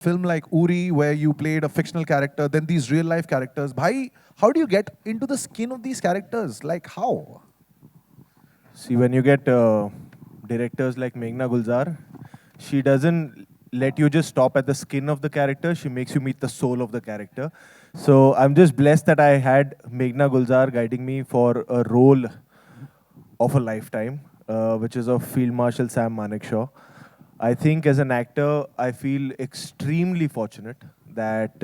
film like Uri, where you played a fictional character, then these real life characters. Bhai, how do you get into the skin of these characters? Like how? See, when you get directors like Meghna Gulzaar, she doesn't let you just stop at the skin of the character. She makes you meet the soul of the character. So I'm just blessed that I had Meghna Gulzaar guiding me for a role of a lifetime, which is of Field Marshal Sam Manekshaw. I think as an actor, I feel extremely fortunate that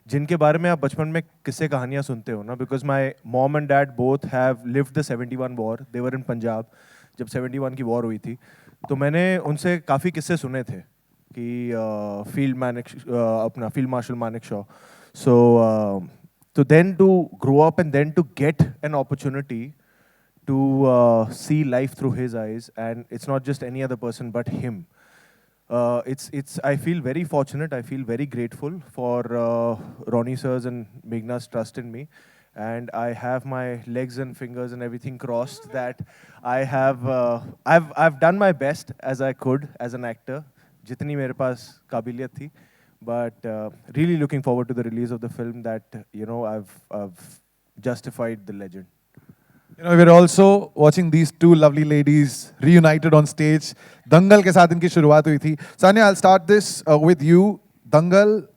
जिनके बारे में आप बचपन में किस्से कहानियाँ सुनते हो ना, because my mom and dad both have lived the 71 war. They were in Punjab जब 71 की war हुई थी, तो मैंने उनसे काफ़ी किस्से सुने थे कि अपना field marshal Manek Shaw. So then to grow up and then to get an opportunity to see life through his eyes, and it's not just any other person but him. It's. I feel very fortunate. I feel very grateful for Ronnie sirs and Meghna's trust in me, and I have my legs and fingers and everything crossed that I have. I've done my best as I could as an actor, जितनी मेरे पास काबिलियत थी, but really looking forward to the release of the film that I've justified the legend. You know, we're also watching these two lovely ladies reunited on stage. Dangal के साथ इनकी शुरुआत हुई थी. Sania, I'll start this with you. Dangal,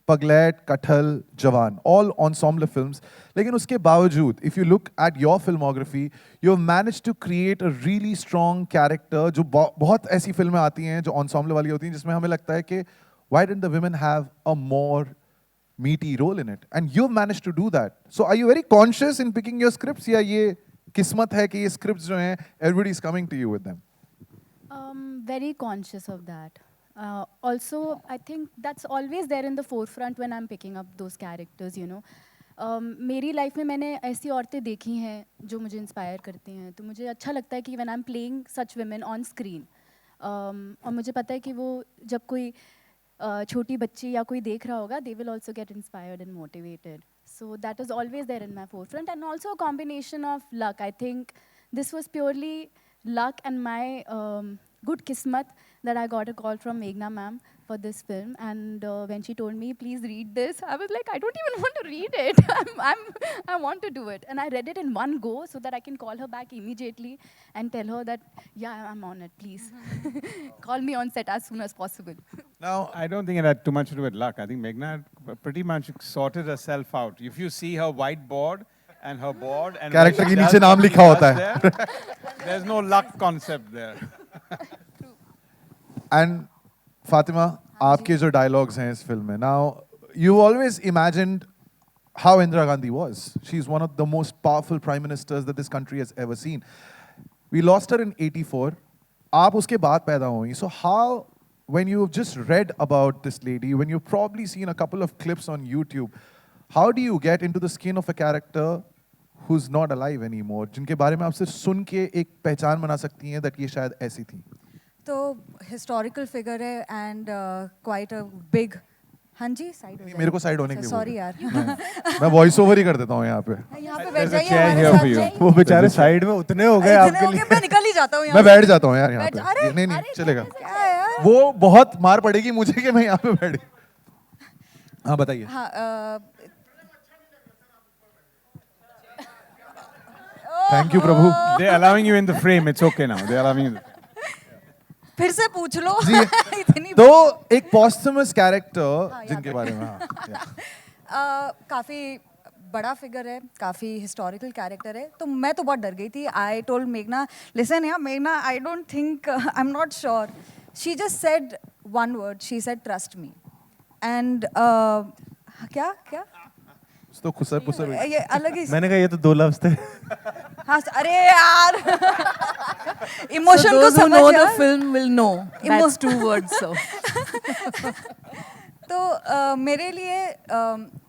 Paglet, Kathal, Jawan, all ensemble films. लेकिन उसके बावजूद, if you look at your filmography, you've managed to create a really strong character जो बहुत ऐसी फिल्में आती हैं जो ensemble वाली होती हैं जिसमें हमें लगता है कि why didn't the women have a more meaty role in it? And you've managed to do that. So are you very conscious in picking your scripts या ये किस्मत है कि ये scripts जो हैं everybody is coming to you with them? Very conscious of that. Also, I think that's always there in the forefront when I'm picking up those characters, you know. मेरी life में मैंने ऐसी औरतें देखी हैं जो मुझे इंस्पायर करती हैं, तो मुझे अच्छा लगता है कि when I'm playing such women on screen, और मुझे पता है कि वो जब कोई छोटी बच्ची या कोई देख रहा होगा, they will also get inspired and motivated. So that is always there in my forefront, and also a combination of luck. I think this was purely luck and my good kismat that I got a call from Meghna ma'am for this film, and when she told me, please read this, I was like, I don't even want to read it. I want to do it. And I read it in one go so that I can call her back immediately and tell her that, yeah, I'm on it, please. Call me on set as soon as possible. Now, I don't think it had too much to do with luck. I think Meghna pretty much sorted herself out. If you see her whiteboard and her board and Character के नीचे नाम लिखा होता है. There's no luck concept there. And Fatima, आपके जो dialogues हैं इस film में. Now, you always imagined how Indira Gandhi was. She's one of the most powerful prime ministers that this country has ever seen. We lost her in 84. आप उसके बाद पैदा हुई. So how, when you've just read about this lady, when you've probably seen a couple of clips on YouTube, how do you get into the skin of a character who's not alive anymore, जिनके बारे में आप सिर्फ सुन के एक पहचान बना सकती हैं that ये शायद ऐसी थी? तो historical figure है and quite a big. हाँ जी, साइड हो जाइए. मेरे को साइड होने के लिए सॉरी यार. मैं वॉइस ओवर ही कर देता हूँ यहाँ पे. यहाँ पे बैठ जाइए chair हमारे here साथ for you. जाइए. वो बेचारे साइड में उतने हो गए आपके लिए. मैं निकल ही जाता हूँ यहाँ मैं से. बैठ जाता हूँ यार यहाँ पे. अरे, नहीं नहीं अरे, चलेगा. क्या है यार? वो बहुत मार पड़ेगी मुझे कि मैं यहाँ पे बैठ. हाँ बताइए. हाँ, thank you Prabhu. They're allowing you in the frame. It's okay now. They're allowing you. फिर से पूछ लो. जी. इतनी तो एक posthumous character जिनके बारे में. काफ़ी बड़ा फिगर है, काफ़ी हिस्टोरिकल कैरेक्टर है, तो मैं तो बहुत डर गई थी. आई टोल्ड मेघना, लिसन यार मेघना, I don't think, I am not sure. She just said one word, she said trust me. And क्या क्या तो खुसर पुसर. ये अलग ही. मैंने कहा ये तो दो लफ्ज थे. हाँ, अरे यार इमोशन So को those who समझ know the यार. film will know. That's 2 words. So तो मेरे लिए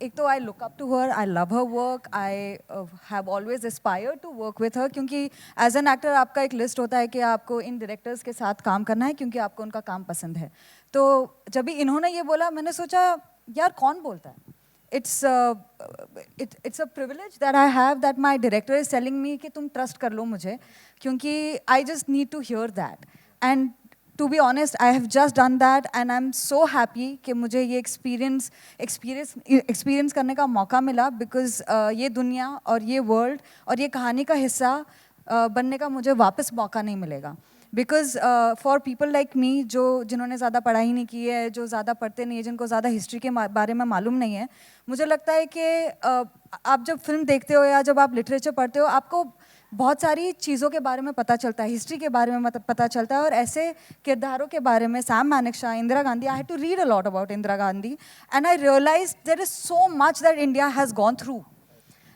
एक तो I look up to her, I love her work, I have always aspired to work with her, क्योंकि एज एन एक्टर आपका एक लिस्ट होता है कि आपको इन डायरेक्टर्स के साथ काम करना है क्योंकि आपको उनका काम पसंद है. तो जब भी इन्होंने ये बोला, मैंने सोचा यार कौन बोलता है. It's a privilege that I have that my director is telling me कि तुम trust कर लो मुझे, क्योंकि I just need to hear that. And to be honest, I have just done that and I'm so happy कि मुझे ये experience करने का मौका मिला because ये दुनिया और ये world और ये कहानी का हिस्सा बनने का मुझे वापस मौका नहीं मिलेगा. Because for people like me जिन्होंने ज़्यादा पढ़ाई नहीं की है, जो ज़्यादा पढ़ते नहीं है, जिनको ज़्यादा हिस्ट्री के बारे में मालूम नहीं है, मुझे लगता है कि आप जब फिल्म देखते हो या जब आप लिटरेचर पढ़ते हो, आपको बहुत सारी चीज़ों के बारे में पता चलता है, हिस्ट्री के बारे में पता चलता है और ऐसे किरदारों के बारे में, Sam Manekshaw, Indira Gandhi. I had to read a lot about Indira Gandhi and I realised there is so much that India has gone through.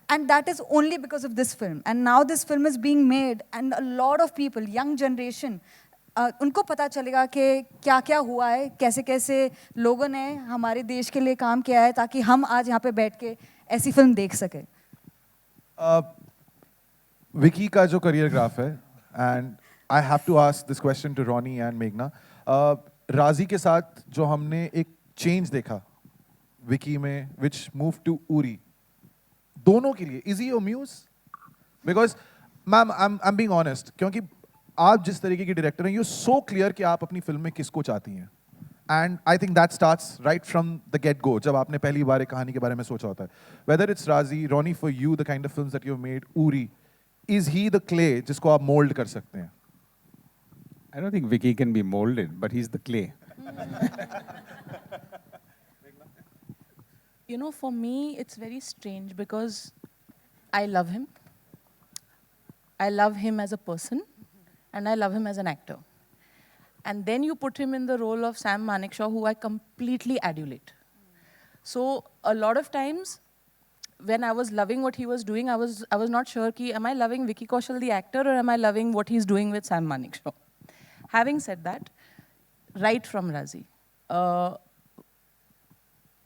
And that is only because of this film. And now this film is being made and a lot of people, young generation, उनको पता चलेगा कि क्या क्या हुआ है, कैसे कैसे लोगों ने हमारे देश के लिए काम किया है ताकि हम आज यहाँ पे बैठ के ऐसी फिल्म देख सकें. विकी का जो करियर ग्राफ है, and I have to ask this question to Ronnie and मेघना. राजी के साथ जो हमने एक चेंज देखा विकी में, विच मूव टू उरी, दोनों के लिए is he your muse? Because ma'am I am being honest, क्योंकि आप जिस तरीके की डायरेक्टर हैं, यू सो क्लियर कि आप अपनी फिल्म में किसको चाहती हैं. And I think that starts right from the get go, जब आपने पहली बार एक कहानी के बारे में सोचा होता है. वेदर इट्स राजी, Ronnie, for you the kind of films that you have made, Uri, is he the clay जिसको आप मोल्ड कर सकते हैं? I don't think Vicky can be molded, but he's the clay. You know, for me, it's very strange because I love him. I love him as a person, and I love him as an actor. And then you put him in the role of Sam Manekshaw, who I completely adulate. So a lot of times, when I was loving what he was doing, I was not sure ki, am I loving Vicky Kaushal the actor, or am I loving what he's doing with Sam Manekshaw? Having said that, right from Razi,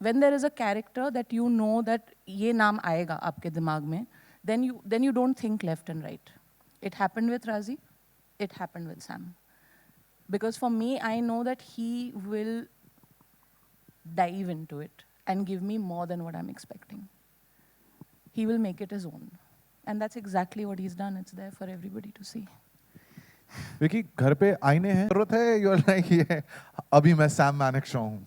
when there is a character that you know that ये नाम आएगा आपके दिमाग में, then you don't think left and right. It happened with Razi, it happened with Sam. Because for me, I know that he will dive into it and give me more than what I'm expecting. He will make it his own. And that's exactly what he's done. It's there for everybody to see. Vicky, घर पे आईने हैं, जरूरत है? You are like, ये अभी मैं Sam Manekshaw हूँ.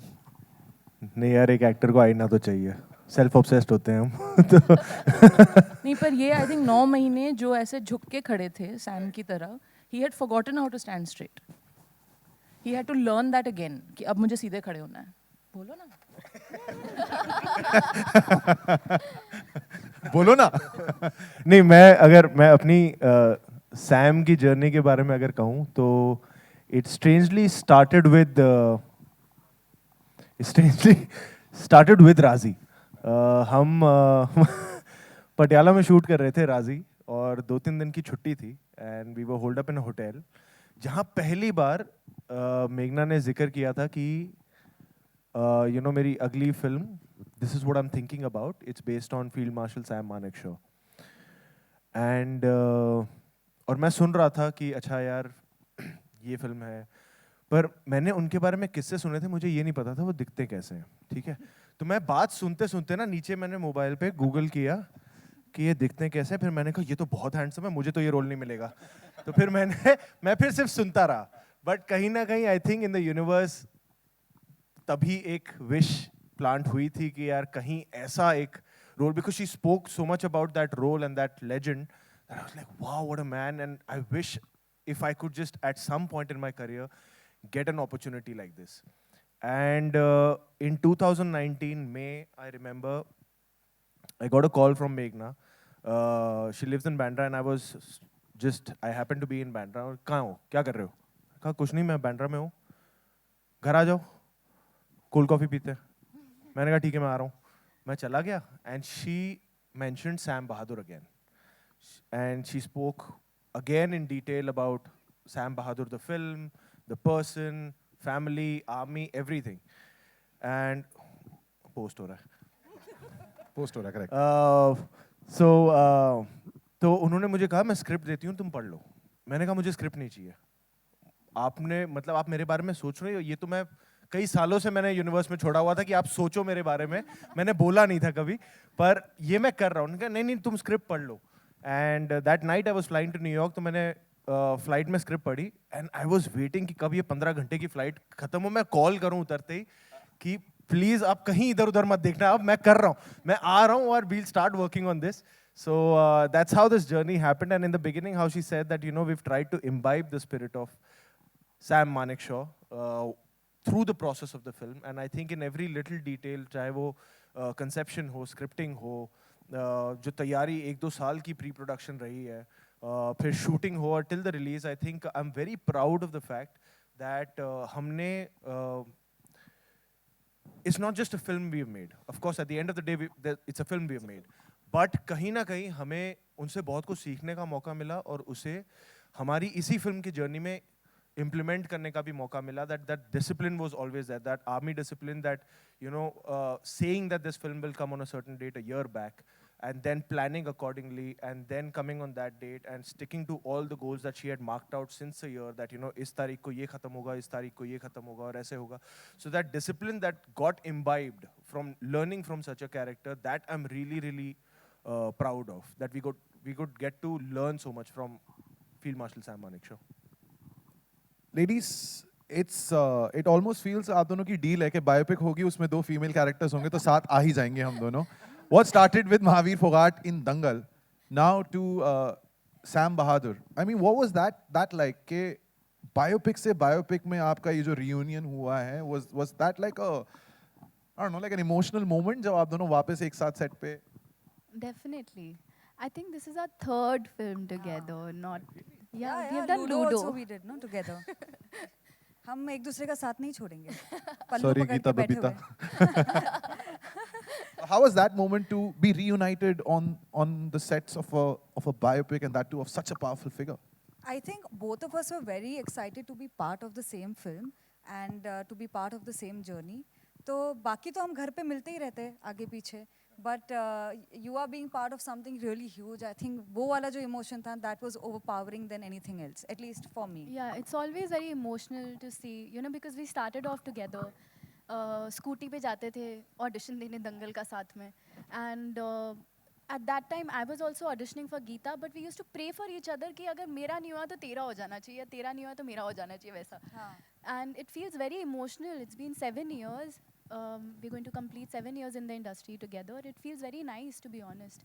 नहीं यार, एक एक्टर को आईना तो चाहिए. सेल्फ ऑब्सेस्ड होते हैं हम. तो नहीं, पर ये आई थिंक 9 महीने जो ऐसे झुक के खड़े थे सैम की तरह, he had forgotten how to stand straight. He had to learn that again कि अब मुझे सीधे खड़े होना है. बोलो ना. बोलो ना. नहीं, मैं अपनी सैम की जर्नी के बारे में अगर कहूँ तो it strangely started with राजी. हम पटियाला में शूट कर रहे थे राजी, और 2-3 दिन की छुट्टी थी and we were hold up in a hotel, जहाँ पहली बार मेघना ने जिक्र किया था कि यू नो मेरी अगली film, this is what I am thinking about, it's based on field marshal Sam Manekshaw. And और मैं सुन रहा था कि अच्छा यार ये फिल्म है, पर मैंने उनके बारे में किस्से सुने थे, मुझे ये नहीं पता था वो दिखते कैसे हैं. ठीक है, तो मैं बात सुनते सुनते ना नीचे मैंने मोबाइल पे गूगल किया कि ये दिखते कैसे हैं. फिर मैंने कहा ये तो बहुत हैंडसम है, मुझे तो ये रोल नहीं मिलेगा. तो फिर मैं फिर सिर्फ सुनता रहा. बट कहीं ना कहीं I think in the universe तभी एक विश प्लांट हुई थी कि यार कहीं ऐसा एक role, because she spoke so much about that role and that legend, I was like, wow, what a man. And I wish if I could just at some point in my career get an opportunity like this. And in 2019 May, I remember I got a call from Meghna. She lives in Bandra and I happened to be in Bandra. कहाँ हो, क्या कर रहे हो? कहा कुछ नहीं, मैं बैंड्रा में हूँ, घर आ जाओ, कोल्ड कॉफ़ी पीते हैं. मैंने कहा ठीक है, मैं आ रहा हूँ. मैं चला गया and she mentioned Sam Bahadur again. And she spoke again in detail about Sam Bahadur, the film, the person, family, army, everything. And post हो रहा है, correct. तो उन्होंने मुझे कहा मैं स्क्रिप्ट देती हूँ, तुम पढ़ लो. मैंने कहा मुझे स्क्रिप्ट नहीं चाहिए. आपने मतलब आप मेरे बारे में सोच रहे हो, ये तो मैं कई सालों से मैंने यूनिवर्स में छोड़ा हुआ था कि आप सोचो मेरे बारे में. मैंने बोला नहीं था कभी, पर ये मैं कर रहा हूँ. नहीं नहीं, तुम स्क्रिप्ट पढ़ लो. And that night I was flying to New York, तो मैंने फ्लाइट में स्क्रिप्ट पढ़ी एंड आई वाज वेटिंग कि कब ये 15 घंटे की फ्लाइट खत्म हो, मैं कॉल करूं उतरते ही कि प्लीज आप कहीं इधर उधर मत देखना, अब मैं कर रहा हूँ, मैं आ रहा हूँ और we'll start working on this. So that's how this journey happened. And in the beginning, how she said that, you know, we've tried to imbibe the spirit of Sam Manekshaw through the process of the film. And I think in every little detail, चाहे वो conception हो, scripting हो, जो तैयारी 1-2 साल की pre-production रही है, फिर shooting हो और till the release, I think I'm very proud of the fact that हमने it's not just a film we've made. Of course, at the end of the day, it's a film we've made. But कहीं ना कहीं हमें उनसे बहुत कुछ सीखने का मौका मिला और उसे हमारी इसी फिल्म की जर्नी में implement करने का भी मौका मिला. That discipline was always there. That army discipline, that, you know, saying that this film will come on a certain date a year back, and then planning accordingly, and then coming on that date and sticking to all the goals that she had marked out since a year, that, you know, इस तारीख को ये खत्म होगा, इस तारीख को ये खत्म होगा और ऐसे होगा. So that discipline that got imbibed from learning from such a character, that I'm really, really proud of. That we could get to learn so much from Field Marshal Sam Manekshaw. Ladies, it almost feels आप दोनों की deal है कि biopic होगी, उसमें 2 female characters होंगे तो साथ आ ही जाएंगे हम दोनों. What started with Mahavir Fogart in Dangal, now to Sam Bahadur. I mean, what was that like? कि बायोपिक से बायोपिक में आपका ये जो reunion हुआ है, was that like a, I don't know, like an emotional moment जब आप दोनों वापस एक साथ सेट पे? Definitely. I think this is our 3rd film together, not... Yeah, we have done Ludo Ludo. also we did, no, together. हम एक दूसरे का साथ नहीं छोड़ेंगे. पल्लू Sorry, पकड़ Geeta के बैठे Babita. हुए. How was that moment to be reunited on the sets of a biopic, and that too of such a powerful figure? I think both of us were very excited to be part of the same film and to be part of the same journey. तो बाकी तो हम घर पे मिलते ही रहते हैं आगे पीछे. But you are being part of something really huge. I think वो वाला जो emotion था, that was overpowering than anything else, at least for me. Yeah, it's always very emotional to see, you know, because we started off together. Scooty पे जाते थे audition देने दंगल का साथ में. And at that time I was also auditioning for Geeta, but we used to pray for each other कि अगर मेरा नहीं हुआ तो तेरा हो जाना चाहिए, या तेरा नहीं हुआ तो मेरा हो जाना चाहिए, वैसा. And it feels very emotional. It's been 7 years. We're going to complete 7 years in the industry together. It feels very nice, to be honest.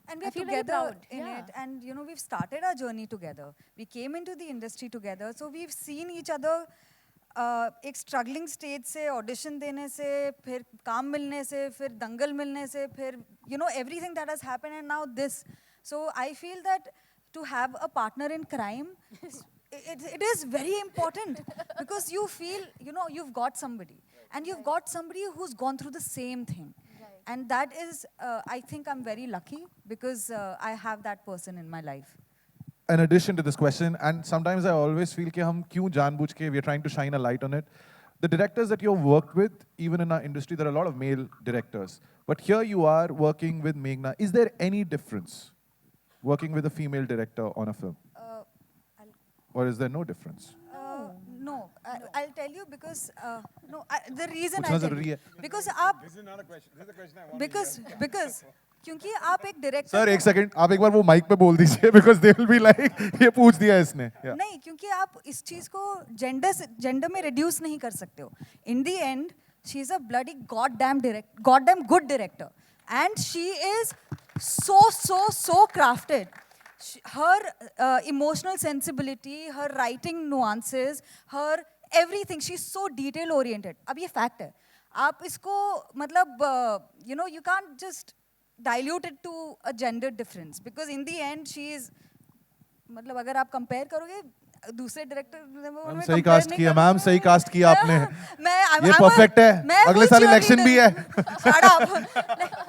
And I we're feel very together proud, in yeah. it. And, you know, we've started our journey together. We came into the industry together. So we've seen each other एक struggling stage से, audition देने से, फिर काम मिलने से, फिर दंगल मिलने से, फिर, you know, everything that has happened, and now this. So I feel that to have a partner in crime, it is very important because you feel, you know, you've got somebody. And you've got somebody who's gone through the same thing. Right. And that is, I think I'm very lucky because I have that person in my life. In addition to this question, and sometimes I always feel कि हम क्यों जानबूझ के we are trying to shine a light on it. The directors that you've worked with, even in our industry, there are a lot of male directors. But here you are working with Meghna. Is there any difference working with a female director on a film? Or is there no difference? No, I'll tell you because the reason पूछना I'll tell जरूरी you, है. because आप This is not a question. This is a question I want to hear. because क्योंकि आप एक director Sir, एक second, आप एक बार वो mic पे बोल दीजिए because they will be like, ये पूछ दिया इसने. Yeah. नहीं, क्योंकि आप इस चीज को gender में reduce नहीं कर सकते हो. In the end, she is a bloody goddamn good director, and she is so crafted. Her emotional sensibility, her writing nuances, her everything, she's so detail oriented. अब ये fact है. आप इसको मतलब you know, you can't just dilute it to a gender difference because in the end she is, मतलब अगर आप compare करोगे दूसरे डायरेक्टर मैम सही कास्ट किया, मैम सही कास्ट किया आपने. ये I'm परफेक्ट है, अगले साल इलेक्शन भी है. Shut up.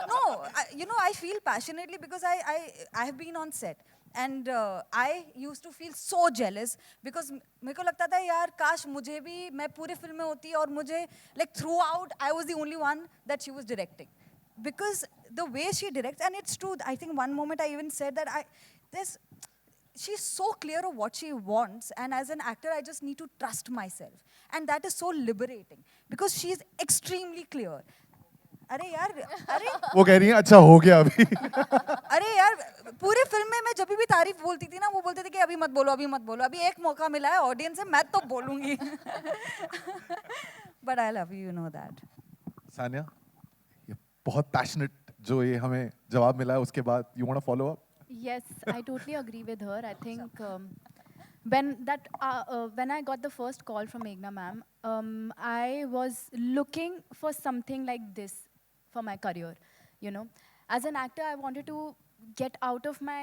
No, you know, I feel passionately because I have been on set. And I used to feel so jealous because मेरे को लगता था यार काश मुझे भी, मैं पूरे फिल्म में होती और मुझे like throughout I was the only one that she was directing because the way she directs, and it's true. I think one moment I even said that she's so clear of what she wants, and as an actor I just need to trust myself, and that is so liberating because she's extremely clear. अरे यार, अरे वो कह रही है अच्छा हो गया अभी. अरे यार, पूरे फिल्म में मैं जब भी तारीफ बोलती थी ना, वो बोलते थे कि अभी मत बोलो, अभी मत बोलो, अभी एक मौका मिला है ऑडियंस से, मैं तो बोलूंगी. But I love you know that. Sania, ये बहुत पैशनेट जो ये हमें जवाब मिला है उसके बाद you want to follow up? Yes, I totally agree with her. I think when I got the first call from Meghna ma'am, I was looking for something like this for my career. You know, as an actor, I wanted to get out of my.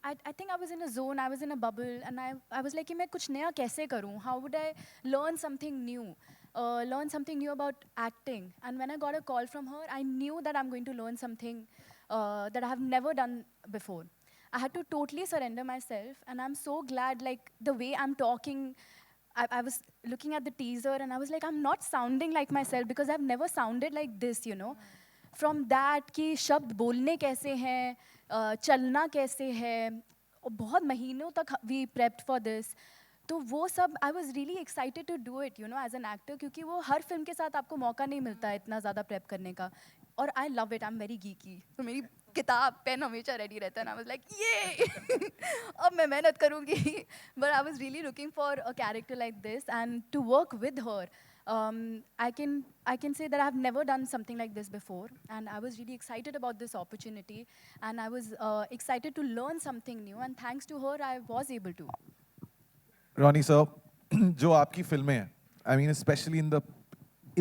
I think I was in a zone, I was in a bubble, and I was like, कि मैं कुछ नया कैसे करूँ? How would I learn something new? Learn something new about acting. And when I got a call from her, I knew that I'm going to learn something that I have never done before. I had to totally surrender myself, and I'm so glad, like, the way I'm talking. I was looking at the teaser, and I was like, I'm not sounding like myself because I've never sounded like this, you know. From that कि शब्द बोलने कैसे हैं, चलना कैसे है, और बहुत महीनों तक we prepped for this. तो वो सब I was really excited to do it, you know, as an actor, क्योंकि वो हर फिल्म के साथ आपको मौका नहीं मिलता है इतना ज़्यादा प्रेप करने का. और I love it, I am very geeky, तो मेरी किताब पेन हमेशा रेडी रहता है ना. आई वाज लाइक ये अब मैं मेहनत करूँगी. But I was really looking for a character like this and to work with her. I can say that I have never done something like this before, and I was really excited about this opportunity, and I was excited to learn something new, and thanks to her, I was able to. Ronnie sir, जो आपकी फिल्में हैं, I mean especially in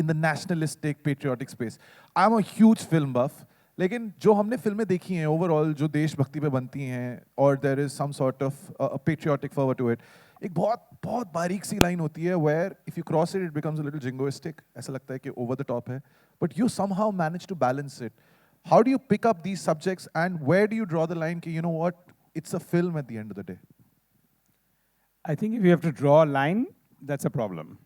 the nationalistic patriotic space, I'm a huge film buff. लेकिन जो हमने फिल्में देखी हैं ओवरऑल जो देशभक्ति पे बनती हैं और there is some sort of a patriotic fervor to it, एक बहुत बहुत बारीक सी लाइन होती है where if you cross it, it becomes a little jingoistic. ऐसा लगता है कि over the top है. But you somehow manage to balance it. How do you pick up these subjects and where do you draw the line कि you know what, it's a film at the end of the day? I think if you have to draw a line, that's a problem.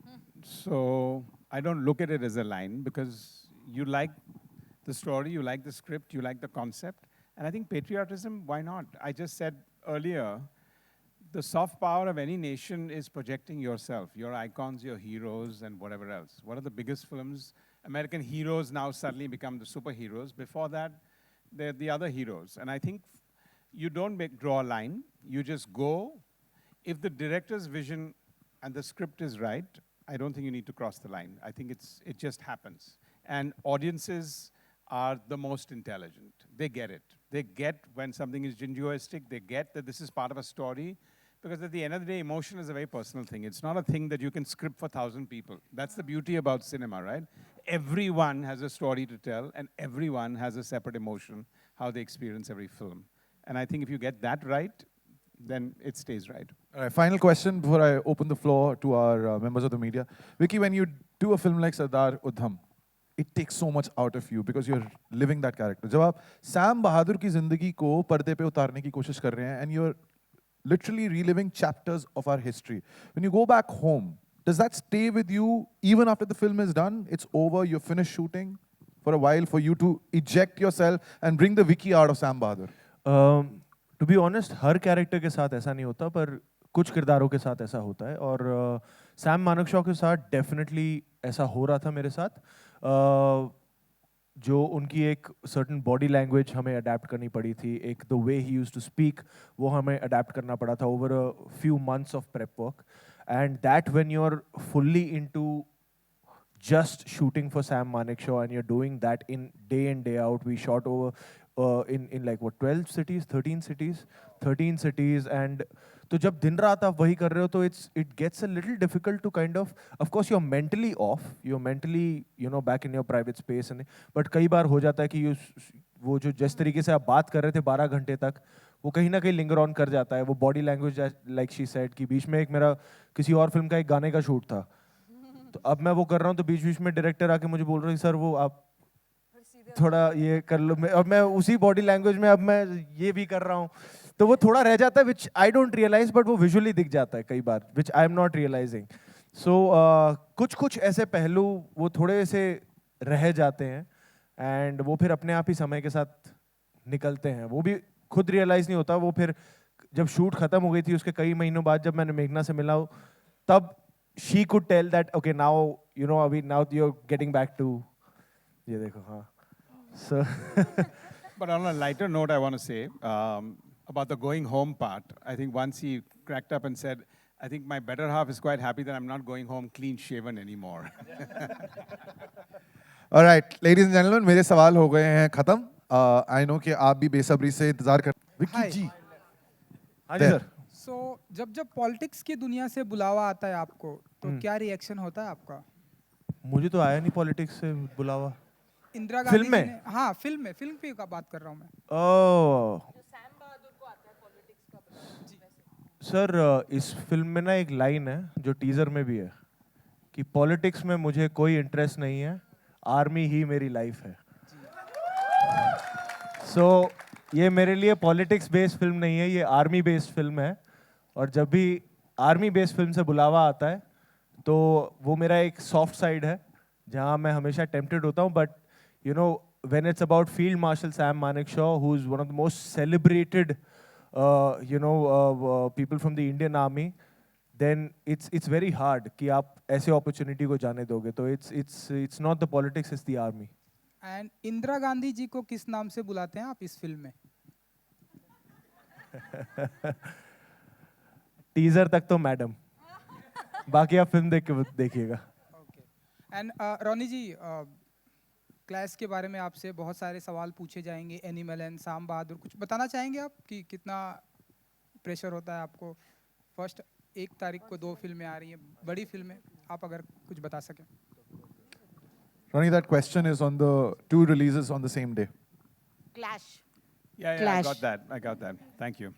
So I don't look at it as a line because you like the story, you like the script, you like the concept. And I think patriotism, why not? I just said earlier, the soft power of any nation is projecting yourself, your icons, your heroes, and whatever else. What are the biggest films? American heroes now suddenly become the superheroes. Before that, they're the other heroes. And I think you don't draw a line, you just go. If the director's vision and the script is right, I don't think you need to cross the line. I think it just happens. And audiences are the most intelligent. They get it. They get when something is jingoistic, they get that this is part of a story. Because at the end of the day, emotion is a very personal thing. It's not a thing that you can script for 1,000 people. That's the beauty about cinema, right? Everyone has a story to tell, and everyone has a separate emotion, how they experience every film. And I think if you get that right, then it stays right. All right, final question before I open the floor to our members of the media. Vicky, when you do a film like Sardar Udham, it takes so much out of you because you're living that character. जब आप Sam बहादुर की जिंदगी को पर्दे पे उतारने की कोशिश कर रहे हैं and you're literally reliving chapters of our history. When you go back home, does that stay with you even after the film is done? It's over, you're finished shooting for a while for you to eject yourself and bring the Vicky out of Sam Bahadur? To be honest, her character के साथ ऐसा नहीं होता, पर कुछ किरदारों के साथ ऐसा होता है. और सैम मानेकशॉ के साथ डेफिनेटली ऐसा हो रहा था मेरे साथ. जो उनकी एक सर्टन बॉडी लैंग्वेज हमें अडेप्ट करनी पड़ी थी, एक the way he used to speak, वो हमें अडेप्ट करना पड़ा था over a few months of prep work. And that when you are fully into just shooting for Sam Manekshaw and you're doing that in day out. We shot over in like what 12 cities, 13 cities, and तो जब दिन रात आप वही कर रहे हो तो it gets a little difficult to kind of course you're mentally off, you're mentally back in your private space, and but कई बार हो जाता है कि वो जो जिस तरीके से आप बात कर रहे थे 12 घंटे तक, वो कहीं ना कहीं लिंगर ऑन कर जाता है. वो body language like she said कि बीच में एक मेरा किसी और फिल्म का एक गाने का शूट था, तो अब मैं वो कर रहा हूँ तो बीच बीच में डायरेक्टर आके मुझे बोल रहे हैं सर वो आप थोड़ा ये कर लो, अब मैं उसी बॉडी लैंग्वेज में अब मैं ये भी कर रहा हूँ, तो वो थोड़ा रह जाता है विच आई डोंट रियलाइज, बट वो विजुअली दिख जाता है कई बार विच आई एम नॉट रियलाइजिंग. सो कुछ ऐसे पहलू वो थोड़े से रह जाते हैं एंड वो फिर अपने आप ही समय के साथ निकलते हैं, वो भी खुद रियलाइज नहीं होता. वो फिर जब शूट खत्म हो गई थी उसके कई महीनों बाद जब मैंने मेघना से मिला तब she could tell that okay now now you're getting back to ये देखो. हाँ So, But on a lighter note, I want to say about the going home part. I think once he cracked up and said, I think my better half is quite happy that I'm not going home clean shaven anymore. Alright, ladies and gentlemen, मेरे सवाल हो गए हैं खत्म. I know कि आप भी बेसब्री से इंतजार कर. विक्की Hi. जी. हाँ जी There. सर. सो जब पॉलिटिक्स की दुनिया से बुलावा आता है आपको तो क्या रिएक्शन होता है आपका? मुझे तो आया नहीं पॉलिटिक्स से बुलावा. इंदिरा गांधी फिल्म जी में? ने, हाँ फिल्म पे का बात कर रहा हूँ मैं. ओह. सर इस फिल्म में ना एक लाइन है जो टीजर में भी है कि पॉलिटिक्स में मुझे कोई इंटरेस्ट नहीं है, आर्मी ही मेरी लाइफ है. सो ये मेरे लिए पॉलिटिक्स बेस्ड फिल्म नहीं है, ये आर्मी बेस्ड फिल्म है. और जब भी आर्मी बेस्ड फिल्म से बुलावा आता है तो वो मेरा एक सॉफ्ट साइड है जहाँ मैं हमेशा टेम्प्टेड होता हूँ. But you know when it's about Field Marshal Sam Manekshaw, who's one of the most celebrated people from the Indian Army, then it's very hard कि आप ऐसे opportunity को जाने दोगे. तो it's not the politics, it's the army. And Indira Gandhi ji को किस नाम से बुलाते हैं आप इस फिल्म में? टीजर तक तो मैडम, बाकी आप फिल्म देख के देखिएगा. Okay. And Ronnie ji, clash के बारे में आपसे बहुत सारे सवाल पूछे जाएंगे. एनिमल एंड साम बहादुर, कुछ बताना चाहेंगे आप कि कितना प्रेशर होता है आपको? फर्स्ट 1 तारीख को 2 फिल्में आ रही हैं, बड़ी फिल्में, आप अगर कुछ बता सकें. Ronnie, that question is on the 2 releases on the same day. Clash. Yeah, Clash. I got that. Thank you.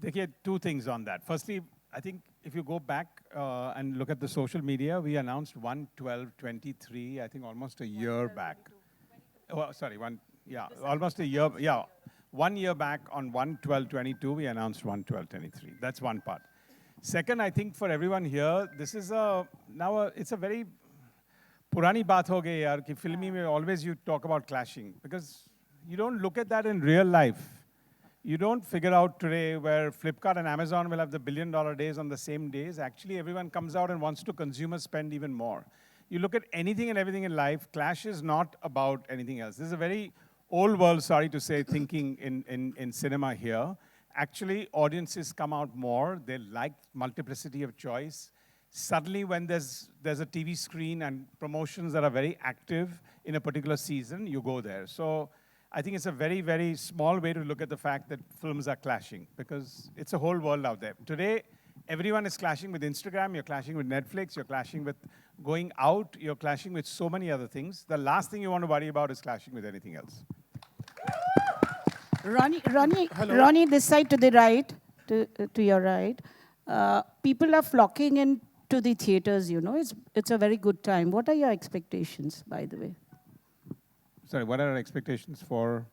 Dekhiye, 2 things on that. Firstly, I think if you go back and look at the social media, we announced 1/12/23, I think almost a year back. Oh, sorry, almost a year. Yeah, 1 year back on 1/12/22, we announced 1/12/23. That's one part. Second, I think for everyone here, this is it's a very purani baat ho gayi yaar ki filmi mein always you talk about clashing because you don't look at that in real life. You don't figure out today where Flipkart and Amazon will have the $1 billion days on the same days. Actually, everyone comes out and wants to consumer spend even more. You look at anything and everything in life, clash is not about anything else. This is a very old world, sorry to say, thinking in cinema here. Actually, audiences come out more. They like multiplicity of choice. Suddenly, when there's a TV screen and promotions that are very active in a particular season, you go there. So I think it's a very, very small way to look at the fact that films are clashing because it's a whole world out there. Today, everyone is clashing with Instagram, you're clashing with Netflix, you're clashing with going out, you're clashing with so many other things. The last thing you want to worry about is clashing with anything else. Ronnie, this side to the right, to your right. People are flocking into the theaters, you know. It's a very good time. What are your expectations, by the way? Sorry, what are our expectations for?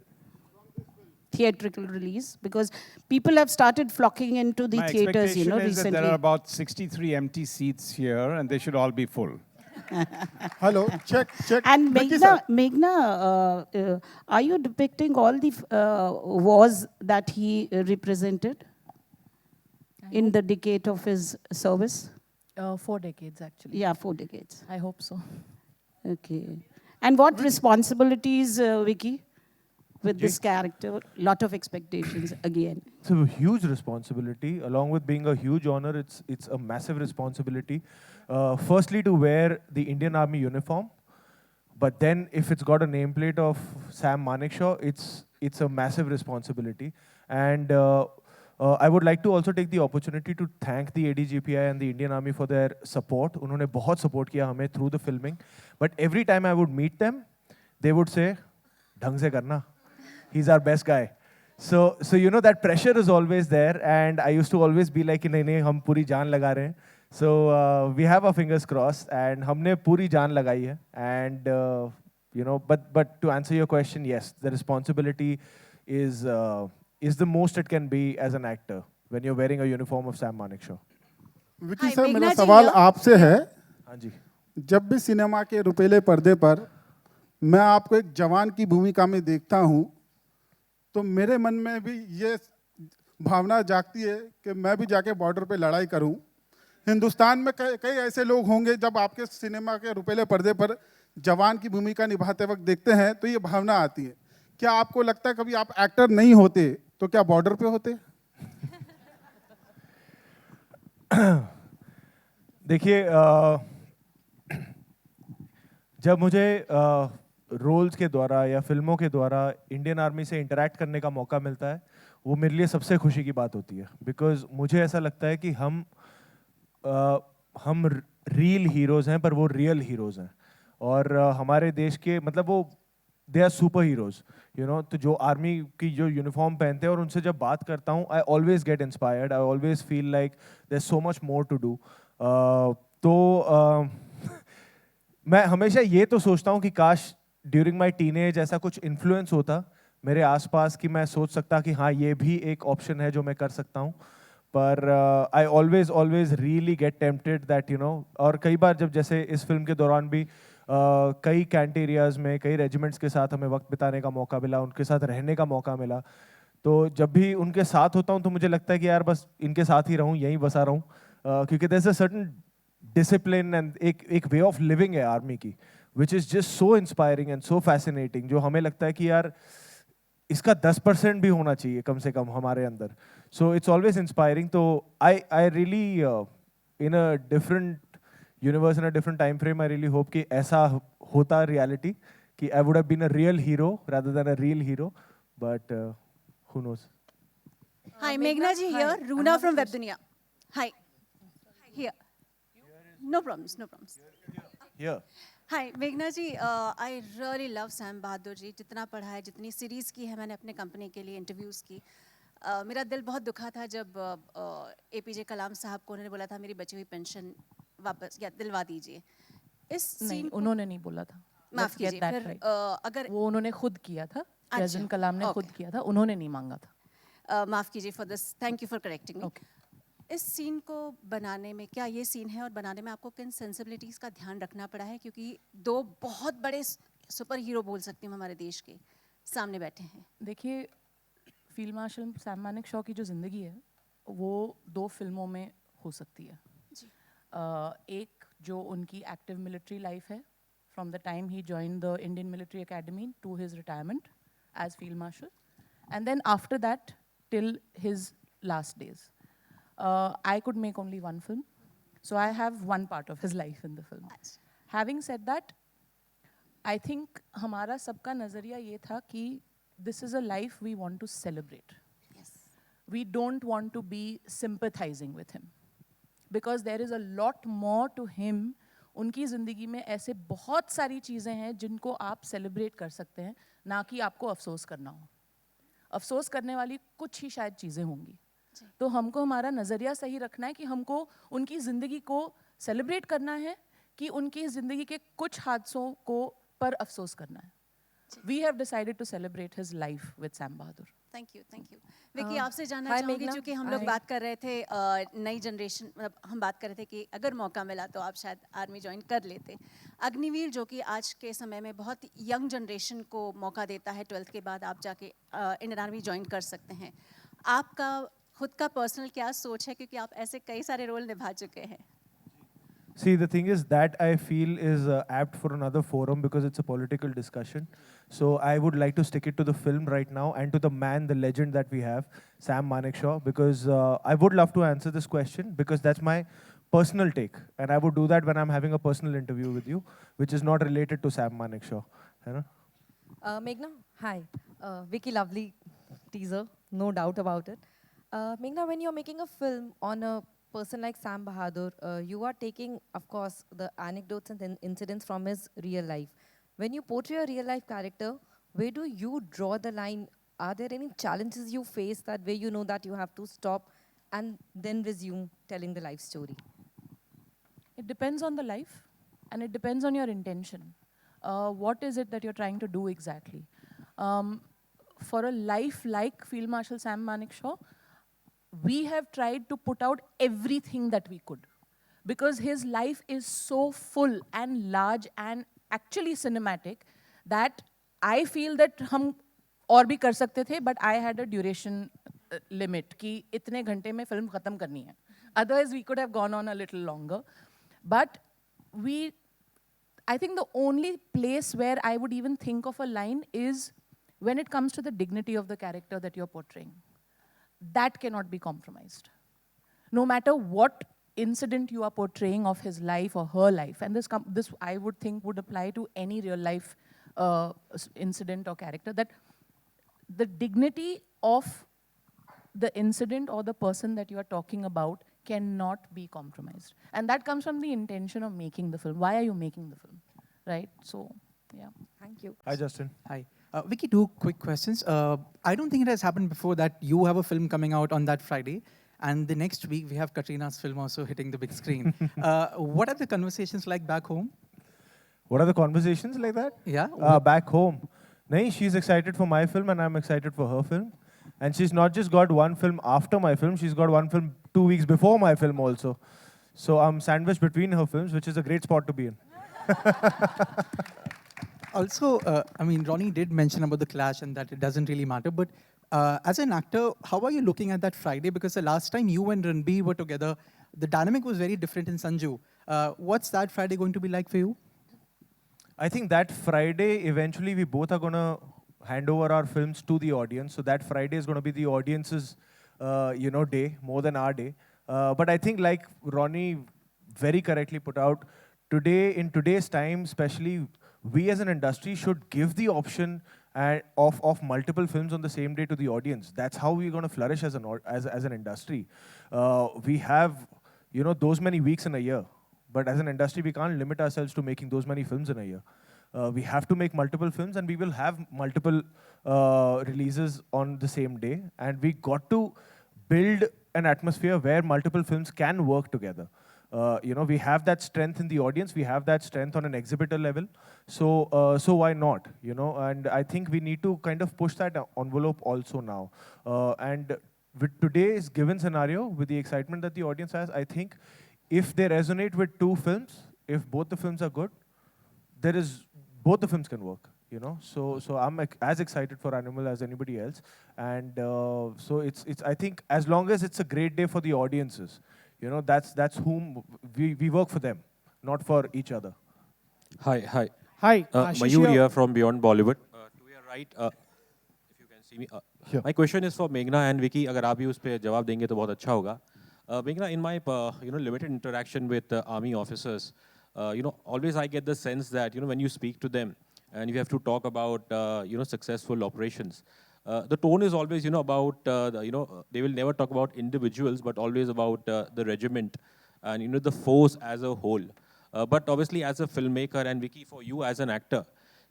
Theatrical release, because people have started flocking into the My theaters, you know, expectation is that recently. there are about 63 empty seats here and they should all be full. Hello, check. And Vicky sir. Meghna, are you depicting all the wars that he represented in the decade of his service? 4 decades, actually. Yeah, 4 decades. I hope so. Okay. And what responsibilities, Vicky, with this character? Lot of expectations again. It's a huge responsibility. Along with being a huge honor, it's a massive responsibility. Firstly, to wear the Indian Army uniform. But then, if it's got a nameplate of Sam Manekshaw, it's a massive responsibility. And I would like to also take the opportunity to thank the ADGPI and the Indian Army for their support. उन्होंने बहुत support किया हमें through the filming. But every time I would meet them, they would say, "ढंग से करना. He's our best guy." So you know that pressure is always there, and I used to always be like, नहीं हम पूरी जान लगा रहे हैं. So we have our fingers crossed, and हमने पूरी जान लगाई है. And you know, but to answer your question, yes, the responsibility is the most it can be as an actor when you're wearing a uniform of Sam Manekshaw. Vicky Hi, sir, Meghna मेरा ji सवाल here. आपसे है. हाँ जी. जब भी cinema के रुपीले पर्दे पर मैं आपको एक जवान की भूमिका में देखता हूं, तो मेरे मन में भी ये भावना जागती है कि मैं भी जाके बॉर्डर पे लड़ाई करूं. हिंदुस्तान में कई ऐसे लोग होंगे जब आपके सिनेमा के रुपीले पर्दे पर जवान की भूमिका निभाते वक्त देखते हैं तो ये भावना आती है। क्या आपको लगता है कभी आप एक्टर नहीं होते तो क्या बॉर्डर पे होते? देखिए, जब मुझे रोल्स के द्वारा या फिल्मों के द्वारा इंडियन आर्मी से इंटरेक्ट करने का मौका मिलता है, वो मेरे लिए सबसे खुशी की बात होती है। बिकॉज मुझे ऐसा लगता है कि हम रियल हीरोज़ हैं, पर वो रियल हीरोज़ हैं। और हमारे देश के मतलब वो they are superheroes, you know. तो जो आर्मी की जो यूनिफॉर्म पहनते हैं और उनसे जब बात करता हूँ, I always get inspired, I always feel like there so much more to do. तो मैं हमेशा ये तो सोचता हूँ कि काश ड्यूरिंग माई टीनेज ऐसा कुछ इन्फ्लुएंस होता मेरे आसपास कि मैं सोच सकता कि हाँ, ये भी एक ऑप्शन है जो मैं कर सकता हूँ। पर I always always really get tempted that, you know. और कई बार जब जैसे इस फिल्म के दौरान भी कई कैंट एरियाज़ में कई रेजिमेंट्स के साथ हमें वक्त बिताने का मौका मिला, उनके साथ रहने का मौका मिला। तो जब भी उनके साथ होता हूँ तो मुझे लगता है कि यार बस इनके साथ ही रहूँ, यहीं बसा रहूँ, क्योंकि there is a certain discipline and एक वे ऑफ लिविंग है आर्मी की, which is just so inspiring and so fascinating, जो हमें लगता है कि यार इसका 10% भी होना चाहिए कम से कम हमारे अंदर। So it's always inspiring. तो I really in a different universe, in a different time frame, I really hope कि ऐसा होता रियलिटी, कि I would have been a real hero rather than a real hero, but who knows. Hi, Meghna ji here, Runa from Web Dunia. Hi. Here. No problems, no problems. Here. Hi, Meghna ji, I really love Sam Bahadur ji. जितना पढ़ा है, जितनी series की है मैंने अपने company के लिए, इंटरव्यूज़ की, मेरा दिल बहुत दुखा था जब APJ कलाम साहब को उन्होंने बोला था मेरी बची हुई पेंशन वापस या दिलवा दीजिए। इस नहीं, सीन उन्होंने नहीं बोला था। माफ़ कीजिए, फिर अगर वो उन्होंने खुद किया था, प्रेसिडेंट कलाम ने खुद किया था, उन्होंने नहीं मांगा था। माफ़ कीजिए for this, thank you for correcting me. Okay. इस सीन को बनाने में, क्या ये सीन है और बनाने में आपको किन सेंसिबिलिटीज़ का ध्यान रखना पड़ा है? क्योंकि दो बहुत बड़े सुपर हीरो बोल सकती हूँ हमारे देश के सामने बैठे हैं। देखिए, फील्ड मार्शल सैम मानेकशॉ की जो ज़िंदगी है वो 2 फिल्मों में हो सकती है। एक जो उनकी एक्टिव मिलिट्री लाइफ है, from the time he join the Indian Military Academy to his retirement as field marshal, and then after that till his last days. I could make only one film, so I have one part of his life in the film. Having said that, I think हमारा सबका नज़रिया ये था कि this is a life we want to celebrate. Yes. We don't want to be sympathizing with him, because there is a lot more to him. उनकी ज़िंदगी में ऐसे बहुत सारी चीज़ें हैं जिनको आप सेलिब्रेट कर सकते हैं, ना कि आपको अफसोस करना हो। अफसोस करने वाली कुछ ही शायद चीज़ें होंगी। तो हमको हमारा नज़रिया सही रखना है कि हमको उनकी ज़िंदगी को सेलिब्रेट करना है कि उनकी ज़िंदगी के कुछ हादसों को पर अफसोस करना है। We have decided to celebrate his life with Sam Bahadur. Thank you, thank you. Vicky, आपसे जानना चाहूँगी, क्योंकि हम लोग बात कर रहे थे नई जनरेशन, मतलब हम बात कर रहे थे कि अगर मौका मिला तो आप शायद आर्मी ज्वाइन कर लेते। अग्निवीर जो कि आज के समय में बहुत यंग जनरेशन को मौका देता है, 12th के बाद आप जाके इंडियन आर्मी ज्वाइन कर सकते हैं। आपका खुद का पर्सनल क्या सोच है, क्योंकि आप ऐसे कई सारे रोल निभा चुके हैं? See, the thing is that I feel is apt for another forum because it's a political discussion. So I would like to stick it to the film right now and to the man, the legend that we have, Sam Manekshaw, because I would love to answer this question because that's my personal take. And I would do that when I'm having a personal interview with you, which is not related to Sam Manekshaw. You know? Meghna, hi. Vicky, lovely teaser, no doubt about it. Meghna, when you're making a film on a person like Sam Bahadur, you are taking, of course, the anecdotes and incidents from his real life. When you portray a real life character, where do you draw the line? Are there any challenges you face that where you know that you have to stop and then resume telling the life story? It depends on the life, and it depends on your intention. What is it that you're trying to do exactly? For a life like Field Marshal Sam Manekshaw, we have tried to put out everything that we could, because his life is so full and large and actually cinematic that I feel that हम और भी कर सकते थे, but I had a duration limit कि इतने घंटे में फिल्म ख़त्म करनी है. Otherwise we could have gone on a little longer, but I think the only place where I would even think of a line is when it comes to the dignity of the character that you're portraying. That cannot be compromised. No matter what incident you are portraying of his life or her life, and this I would think would apply to any real life incident or character, that the dignity of the incident or the person that you are talking about cannot be compromised. And that comes from the intention of making the film. Why are you making the film, right? So, yeah. Thank you. Hi, Justin. Hi. Vicky, two quick questions. I don't think it has happened before that you have a film coming out on that Friday, and the next week we have Katrina's film also hitting the big screen. What are the conversations like back home? What are the conversations like that? Yeah. Back home. Nahin, she's excited for my film and I'm excited for her film. And she's not just got one film after my film, she's got one film 2 weeks before my film also. So I'm sandwiched between her films, which is a great spot to be in. Also, I mean, Ronnie did mention about the clash and that it doesn't really matter, but as an actor, how are you looking at that Friday? Because the last time you and Ranbir were together, the dynamic was very different in Sanju. What's that Friday going to be like for you? I think that Friday, eventually we both are going to hand over our films to the audience. So that Friday is going to be the audience's, day, more than our day. But I think like Ronnie very correctly put out, today, in today's time, especially, we as an industry should give the option of multiple films on the same day to the audience. That's how we're going to flourish as an industry. We have, those many weeks in a year. But as an industry, we can't limit ourselves to making those many films in a year. We have to make multiple films, and we will have multiple releases on the same day. And we got to build an atmosphere where multiple films can work together. We have that strength in the audience. We have that strength on an exhibitor level. So why not? And I think we need to kind of push that envelope also now. And with today's given scenario, with the excitement that the audience has, I think if they resonate with two films, if both the films are good, both the films can work. So I'm as excited for Animal as anybody else, and so it's I think as long as it's a great day for the audiences, that's whom we work for them, not for each other. Hi. Hi, Mayur here from Beyond Bollywood. To your right, if you can see me. Sure. My question is for Meghna and Vicky. अगर आप भी उस पे जवाब देंगे तो बहुत अच्छा होगा. Meghna, in my limited interaction with army officers, always I get the sense that when you speak to them and you have to talk about successful operations, the tone is always about they will never talk about individuals, but always about the regiment and the force as a whole. But obviously as a filmmaker and Vicky, for you as an actor,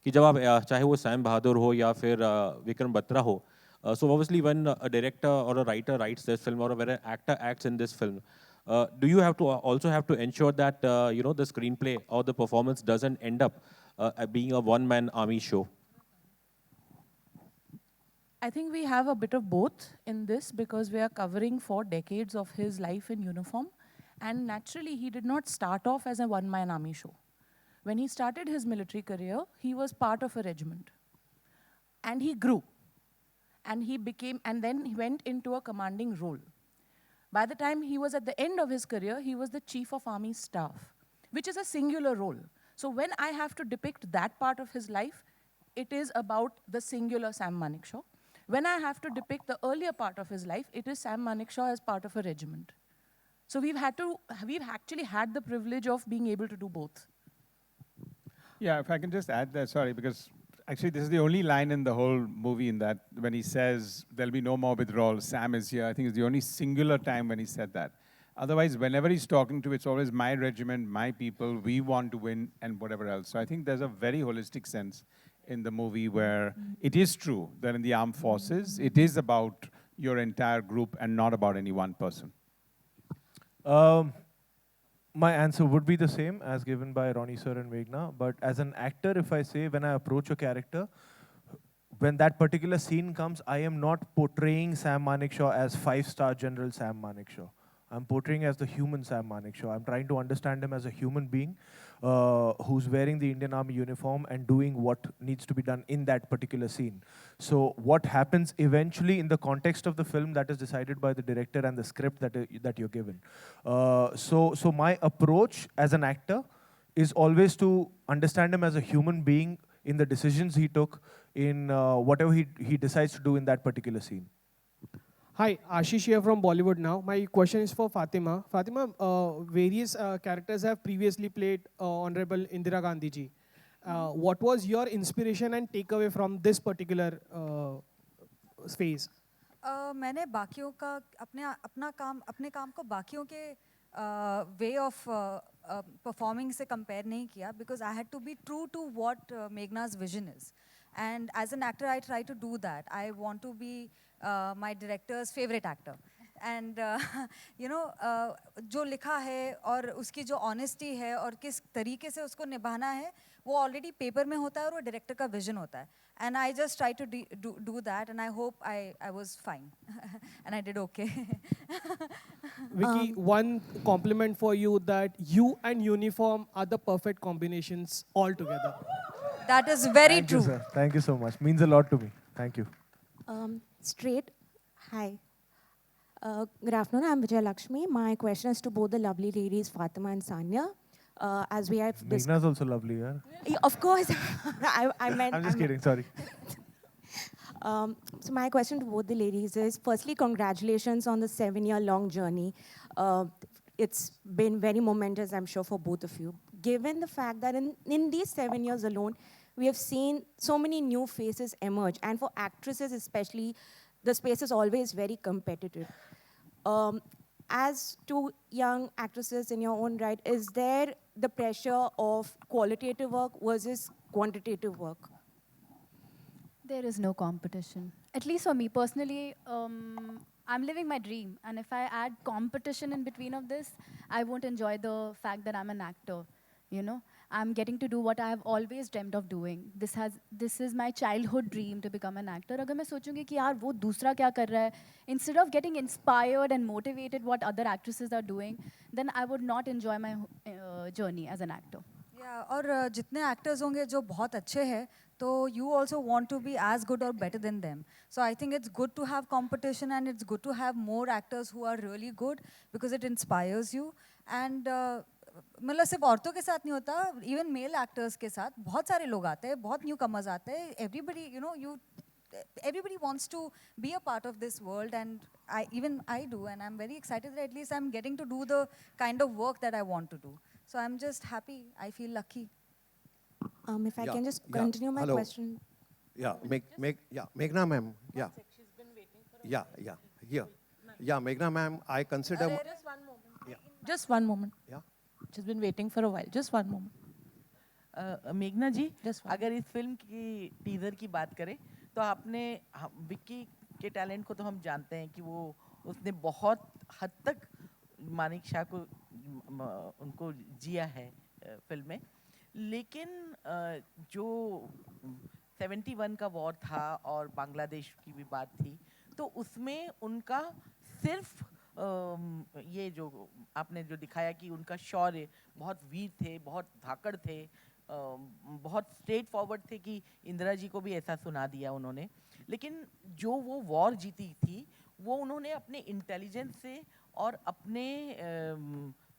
कि जब आप चाहे वो Sam बहादुर हो या फिर विक्रम बत्रा हो, so obviously when a director or a writer writes this film or when an actor acts in this film, do you have to also have to ensure that the screenplay or the performance doesn't end up being a one-man army show? I think we have a bit of both in this because we are covering 4 decades of his life in uniform. And naturally, he did not start off as a one-man army show. When he started his military career, he was part of a regiment. And he grew. And then he went into a commanding role. By the time he was at the end of his career, he was the chief of army staff, which is a singular role. So when I have to depict that part of his life, it is about the singular Sam Manekshaw. When I have to depict the earlier part of his life, it is Sam Manekshaw as part of a regiment. So we've actually had the privilege of being able to do both. Yeah, if I can just add that, sorry, because actually this is the only line in the whole movie in that when he says there'll be no more withdrawal, Sam is here. I think it's the only singular time when he said that. Otherwise, whenever he's talking to, it's always my regiment, my people, we want to win, and whatever else. So I think there's a very holistic sense in the movie where it is true that in the armed forces, it is about your entire group and not about any one person. My answer would be the same as given by Ronnie sir and Meghna, but as an actor, if I say when I approach a character, when that particular scene comes, I am not portraying Sam Manekshaw as 5-star General Sam Manekshaw. I'm portraying as the human Sam Manekshaw. I'm trying to understand him as a human being who's wearing the Indian Army uniform and doing what needs to be done in that particular scene. So what happens eventually in the context of the film, that is decided by the director and the script that you're given. So my approach as an actor is always to understand him as a human being in the decisions he took, in whatever he decides to do in that particular scene. Hi, Ashish here from Bollywood Now. My question is for Fatima. Fatima, various characters have previously played Honorable Indira Gandhi ji. What was your inspiration and takeaway from this particular phase? मैंने बाकियों का अपने काम को बाकियों के way of performing से compare नहीं किया because I had to be true to what Meghna's vision is. And as an actor, I try to do that. I want to be my director's favorite actor. And जो लिखा है और उसकी जो honesty है और किस तरीके से उसको निभाना है, वो already paper में होता है और वो director का vision होता है. And I just try to do that, and I hope I was fine, and I did okay. Vicky, one compliment for you that you and uniform are the perfect combinations altogether. That is very Thank true. you, sir. Thank you so much. Means a lot to me. Thank you. Straight. Hi. Good afternoon. I'm Vijay Lakshmi. My question is to both the lovely ladies, Fatima and Sania. As we have Meghna's also lovely, yeah? Of course. I meant... I'm just kidding, sorry. So my question to both the ladies is, firstly, congratulations on the 7-year-long journey. It's been very momentous, I'm sure, for both of you. Given the fact that in these 7 years alone, we have seen so many new faces emerge. And for actresses especially, the space is always very competitive. As two young actresses in your own right, is there the pressure of qualitative work versus quantitative work? There is no competition. At least for me personally, I'm living my dream. And if I add competition in between of this, I won't enjoy the fact that I'm an actor. You know, I'm getting to do what I have always dreamt of doing. This is my childhood dream to become an actor. अगर मैं सोचूंगी कि यार वो दूसरा क्या कर रहा है, instead of getting inspired and motivated what other actresses are doing, then I would not enjoy my journey as an actor. Yeah, और जितने actors होंगे जो बहुत अच्छे हैं, तो you also want to be as good or better than them. So I think it's good to have competition and it's good to have more actors who are really good because it inspires you. And मतलब सिर्फ औरतों के साथ नहीं होता, even male actors के साथ बहुत सारे लोग आते हैं, बहुत newcomers आते हैं. Everybody wants to be a part of this world, and even I do, and I'm very excited that at least I'm getting to do the kind of work that I want to do. So I'm just happy. I feel lucky. If I can just continue my question. Yeah, Meghna ma'am. Yeah. Here. Yeah, Meghna ma'am, I consider... Just one moment. Just one moment. Yeah. She's been waiting for a while. Just one moment. मेघना जी, अगर इस film की teaser की बात करें तो आपने विक्की के टैलेंट को तो हम जानते हैं कि वो उसने बहुत हद तक मानिक शाह को उनको जिया है फिल्म में, लेकिन जो 71 का वॉर था और बांग्लादेश की भी बात थी, तो उसमें उनका सिर्फ ये जो आपने जो दिखाया कि उनका शौर्य, बहुत वीर थे, बहुत धाकड़ थे, बहुत स्ट्रेट फॉरवर्ड थे कि इंदिरा जी को भी ऐसा सुना दिया उन्होंने, लेकिन जो वो वॉर जीती थी वो उन्होंने अपने इंटेलिजेंस से और अपने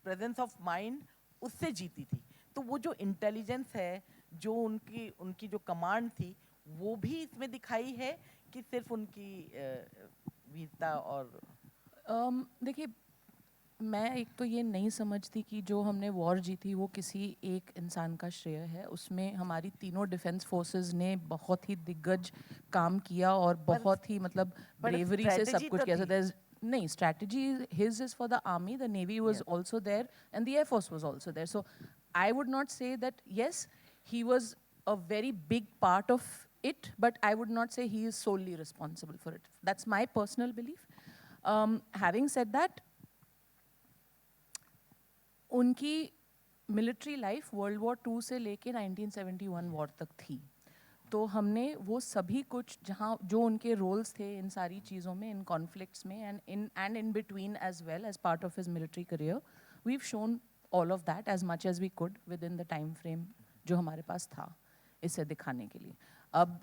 प्रेजेंस ऑफ माइंड उससे जीती थी. तो वो जो इंटेलिजेंस है, जो उनकी जो कमांड थी, वो भी इसमें दिखाई है कि सिर्फ उनकी वीरता और देखिए, मैं एक तो ये नहीं समझती कि जो हमने वॉर जीती वो किसी एक इंसान का श्रेय है. उसमें हमारी तीनों डिफेंस फोर्सेस ने बहुत ही दिग्गज काम किया और बहुत ही मतलब ब्रेवरी से सब कुछ किया. नहीं, strategy his is for the army, the navy was also there, and the air force was also there. So I would not say that yes, he was a very big part of it, but I would not say he is solely responsible for it. That's my personal belief. Having said that, उनकी military life world war 2 से लेके 1971 war तक थी. तो हमने वो सभी कुछ जहाँ जो उनके रोल्स थे इन सारी चीज़ों में, इन कॉन्फ्लिक्ट्स में and in between as well as part of his military career, we have shown all of that as much as we could within the time frame जो हमारे पास था इसे दिखाने के लिए. अब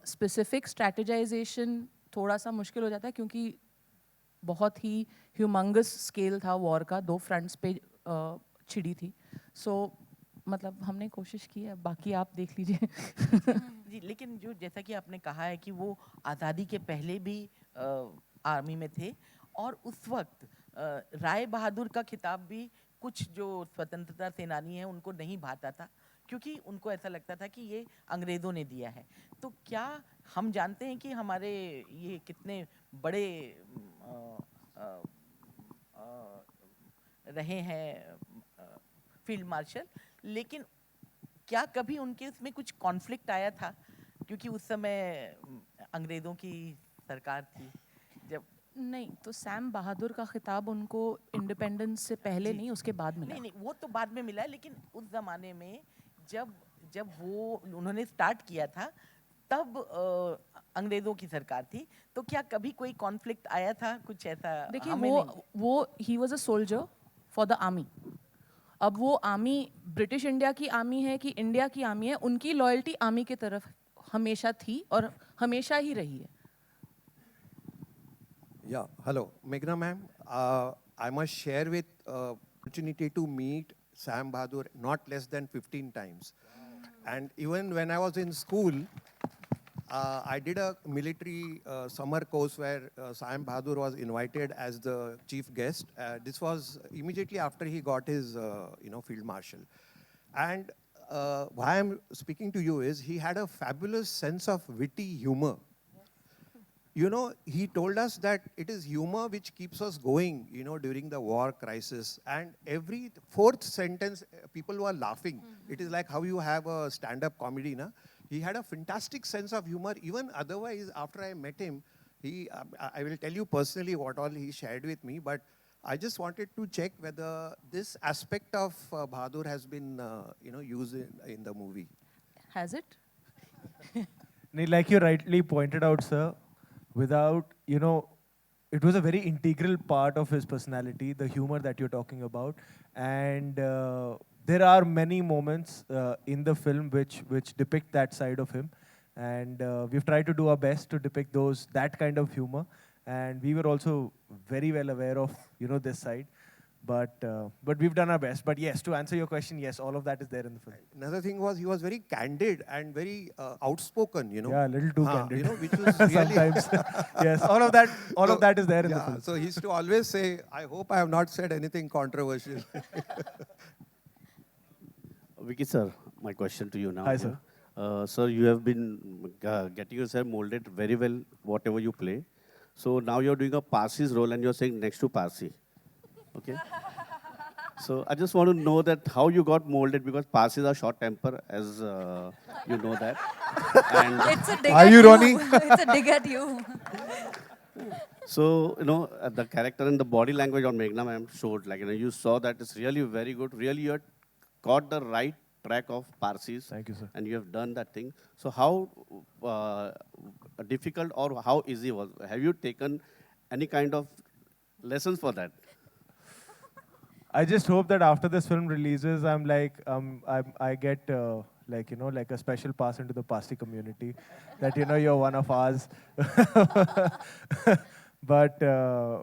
स्पेसिफिक स्ट्रैटेजाइजेशन थोड़ा सा मुश्किल हो जाता है क्योंकि बहुत ही ह्यूमंगस स्केल था वॉर का, 2 फ्रंट्स पे छिड़ी थी. सो मतलब हमने कोशिश की है, बाकी आप देख लीजिए। जी, लेकिन जो जैसा कि आपने कहा है कि वो आज़ादी के पहले भी आर्मी में थे और उस वक्त राय बहादुर का खिताब भी कुछ जो स्वतंत्रता सेनानी हैं उनको नहीं भाता था, क्योंकि उनको ऐसा लगता था कि ये अंग्रेज़ों ने दिया है। तो क्या हम जानते हैं कि हमारे ये कितने बड़े अ, अ, रहे हैं फील्ड मार्शल, लेकिन क्या कभी उनके उसमें कुछ कॉन्फ्लिक्ट आया था, क्योंकि उस समय अंग्रेज़ों की सरकार थी जब? नहीं, तो सैम बहादुर का खिताब उनको इंडिपेंडेंस से पहले नहीं, उसके बाद मिला। नहीं, वो तो बाद में मिला है, लेकिन उस ज़माने में जब जब वो उन्होंने स्टार्ट किया था तब अंग्रेज़ों की सरकार थी, तो क्या कभी कोई कॉन्फ्लिक्ट आया था, कुछ ऐसा? देखिए, हमें नहीं। वो he was a soldier for the army. अब वो आर्मी ब्रिटिश इंडिया की आर्मी है कि इंडिया की आर्मी है, उनकी लॉयल्टी आर्मी की तरफ हमेशा थी और हमेशा ही रही है। Yeah, hello, Meghna ma'am. I must share with opportunity to meet Sam Bahadur not less than 15 times. And even when I was in school, I did a military summer course where Sam Bahadur was invited as the chief guest. This was immediately after he got his, field marshal. And why I'm speaking to you is he had a fabulous sense of witty humor. You know, he told us that it is humor which keeps us going, during the war crisis. And every fourth sentence, people were laughing. It is like how you have a stand-up comedy, na? He had a fantastic sense of humor. Even otherwise, after I met him, I will tell you personally what all he shared with me, but I just wanted to check whether this aspect of Bahadur has been, used in the movie. Has it? Like you rightly pointed out, sir, without, it was a very integral part of his personality, the humor that you're talking about. And there are many moments in the film which depict that side of him. And we've tried to do our best to depict that kind of humor. And we were also very well aware of, this side. But we've done our best. But yes, to answer your question, yes, all of that is there in the film. Another thing was he was very candid and very outspoken, Yeah, a little too candid. Which was really Sometimes. Yes, all of that is there in the film. So he used to always say, I hope I have not said anything controversial. Vicky sir, my question to you now. Hi, sir. Sir, you have been getting yourself molded very well, whatever you play. So now you're doing a Parsi's role and you're saying next to Parsi. Okay. So I just want to know that how you got molded, because Parsis are short temper, as you know that. And It's a dig Are at you, Ronnie? It's a dig at you. so, the character and the body language on Meghna ma'am showed, like, you saw that it's really very good. Really, you had caught the right track of Parsis. Thank you, sir. And you have done that thing. So how difficult or how easy was? Have you taken any kind of lessons for that? I just hope that after this film releases, I get like a special pass into the Parsi community, that you're one of ours. but I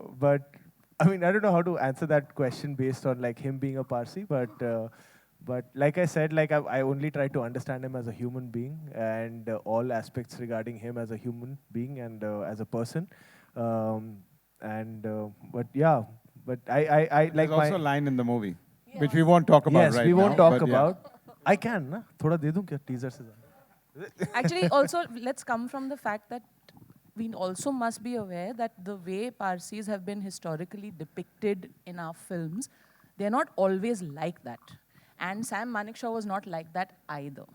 mean, I don't know how to answer that question based on like him being a Parsi, but like I said, like I only try to understand him as a human being and all aspects regarding him as a human being and as a person. But yeah. But I like There's also a line in the movie, which we won't talk about right now. Yes, we won't talk but yeah. about. I can, na? Thoda de dun kya teaser se zyada? Actually, also, let's come from the fact that we also must be aware that the way Parsis have been historically depicted in our films, they're not always like that. And Sam Manekshaw was not like that either,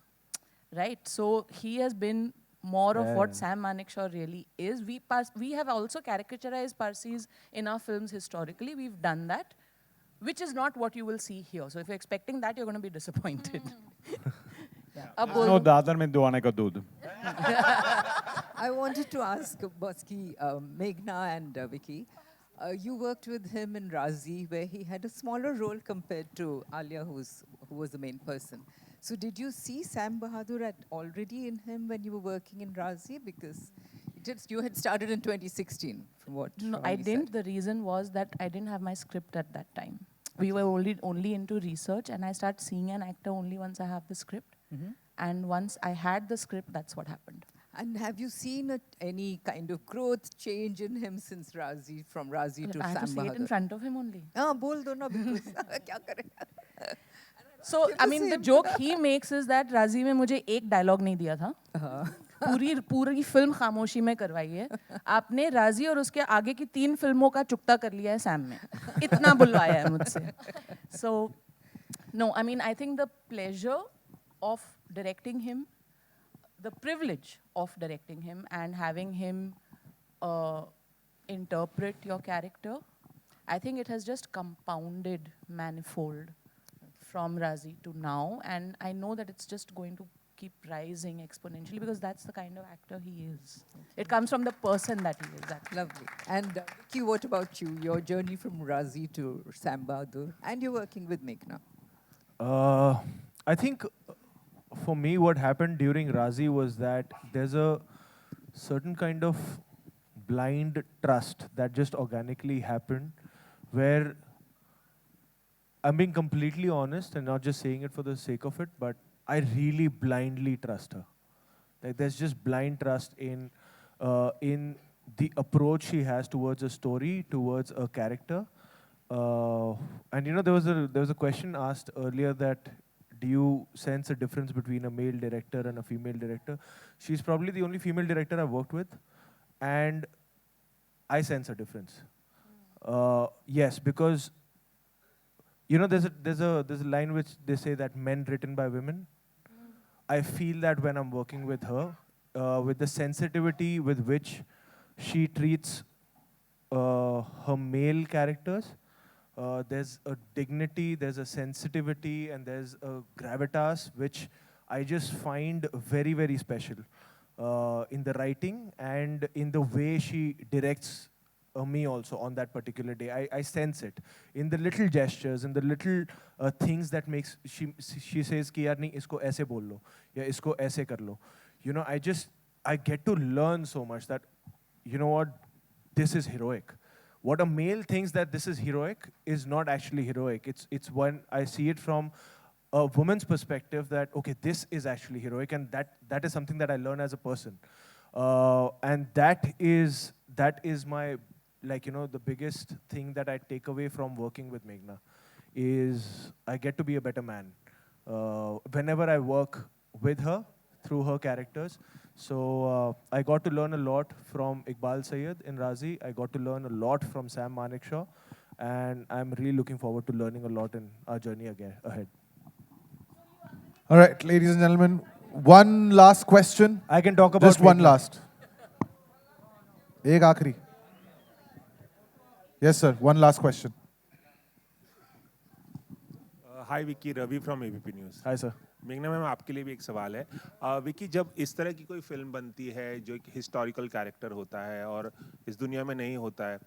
right? So he has been more of what Sam Manekshaw really is. We have also caricaturized Parsis in our films historically. We've done that, which is not what you will see here. So if you're expecting that, you're going to be disappointed. No dadar mein do aane ka doodh. I wanted to ask Boski, Meghna and Vicky. You worked with him in Razi, where he had a smaller role compared to Alia, who was the main person. So did you see Sam Bahadur already in him when you were working in Razi? Because you had started in 2016, from what No, Ronnie I didn't. said. The reason was that I didn't have my script at that time. we were only into research, and I start seeing an actor only once I have the script. And once I had the script, that's what happened. And have you seen any kind of growth change in him since Razi, from Razi to I have Sam to say it in Bahadur? front of him only. हाँ बोल दो ना because क्या करें? So I mean, the joke he makes is that Razi में मुझे एक dialogue नहीं दिया था. पूरी फिल्म खामोशी में करवाई है. आपने राजी और उसके आगे की 3 फिल्मों का चुकता कर लिया है सैम में. इतना बुलवाया है मुझसे. So no, I mean, I think the pleasure of directing him, the privilege of directing him and having him interpret your character, I think it has just compounded manifold from Razi to now, and I know that it's just going to keep rising exponentially because that's the kind of actor he is. It comes from the person that he is. Actually. Lovely. And Vicky, what about you? Your journey from Razi to Sam Bahadur, and you're working with Meghna. I think for me, what happened during Razi was that there's a certain kind of blind trust that just organically happened, where I'm being completely honest and not just saying it for the sake of it, but I really blindly trust her. Like there's just blind trust in the approach she has towards a story, towards a character. And you know, there was a question asked earlier that, do you sense a difference between a male director and a female director? She's probably the only female director I've worked with, and I sense a difference. Yes, because you know, there's a line which they say that men written by women. I feel that when I'm working with her, with the sensitivity with which she treats her male characters, there's a dignity, there's a sensitivity, and there's a gravitas which I just find very, very special in the writing and in the way she directs me also on that particular day. I sense it in the little gestures, in the little things that makes she says कि यार नहीं इसको ऐसे बोल लो या इसको ऐसे कर लो. You know, I get to learn so much that, you know what, this is heroic. What a male thinks that this is heroic is not actually heroic. It's when I see it from a woman's perspective that, okay, this is actually heroic, and that is something that I learn as a person. And that is my, like, you know, the biggest thing that I take away from working with Meghna is I get to be a better man whenever I work with her through her characters. So I got to learn a lot from Iqbal Syed in Razi. I got to learn a lot from Sam Manekshaw, and I'm really looking forward to learning a lot in our journey ahead. All right, ladies and gentlemen, one last question. I can talk about just one Meghna. last. Ek aakhri. Yes, sir. One last question. Hi, Vicky. Ravi from ABP News. Hi, sir. मेघना ma'am, आपके लिए भी एक सवाल है. विकी, जब इस तरह की कोई फिल्म बनती है जो एक हिस्टोरिकल कैरेक्टर होता है और इस दुनिया में नहीं होता है,